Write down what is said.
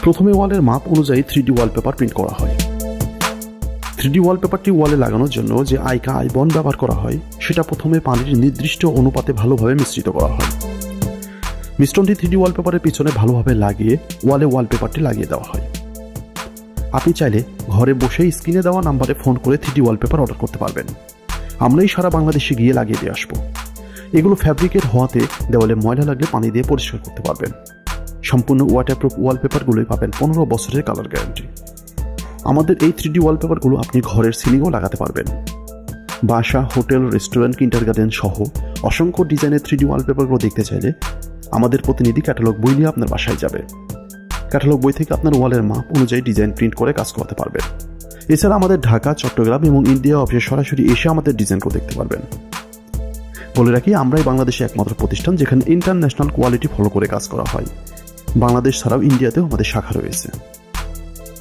প্রথমে ওয়ালের মাপ অনুযায়ী 3D ওয়ালপেপার প্রিন্ট করা হয়। 3D ওয়ালপেপারটি ওয়ালে লাগানোর জন্য যে আইকা আইবন ব্যবহার করা হয় সেটা প্রথমে পানির নির্দিষ্ট অনুপাতে ভালোভাবে মিশ্রিত করা হয়। মিশ্রণটি 3D ওয়ালপেপারের পিছনে ভালোভাবে লাগিয়ে ওয়ালে ওয়ালপেপারটি লাগিয়ে দেওয়া হয়। আপনি চাইলে ঘরে বসে স্ক্রিনে দেওয়া নাম্বারে ফোন করে 3D ওয়ালপেপার অর্ডার করতে পারবেন। আমরাই সারা বাংলাদেশে গিয়ে লাগিয়ে দিয়ে আসবো। এগুলো ফ্যাব্রিকের হওয়াতে দেওয়ালে ময়লা লাগলে পানি দিয়ে পরিষ্কার করতে পারবেন। সম্পূর্ণ ওয়াটারপ্রুফ ওয়ালপেপারগুলোই পাবেন 15 বছরের কালার গ্যারান্টি। আমাদের এই 3D ওয়ালপেপারগুলো আপনি ঘরের সিলিংও লাগাতে পারবেন। বাসা, হোটেল, রেস্টুরেন্ট, কিন্ডারগার্টেন সহ অসংখ্য ডিজাইনের 3D ওয়ালপেপারগুলো দেখতে চাইলে আমাদের প্রতিনিধি ক্যাটালগ বই নিয়ে আপনার বাসায় যাবে। ক্যাটালগ বই থেকে আপনার ওয়ালের মাপ অনুযায়ী ডিজাইন প্রিন্ট করে কাজ করতে পারবেন। এছাড়া আমাদের ঢাকা, চট্টগ্রাম এবং ইন্ডিয়া অফিসে সরাসরি এসে আমাদের ডিজাইনগুলো দেখতে পারবেন। বলে রাখি, আমরাই বাংলাদেশে একমাত্র প্রতিষ্ঠান যেখানে ইন্টারন্যাশনাল কোয়ালিটি ফলো করে কাজ করা হয়। বাংলাদেশ ছাড়াও ইন্ডিয়াতেও আমাদের শাখা রয়েছে।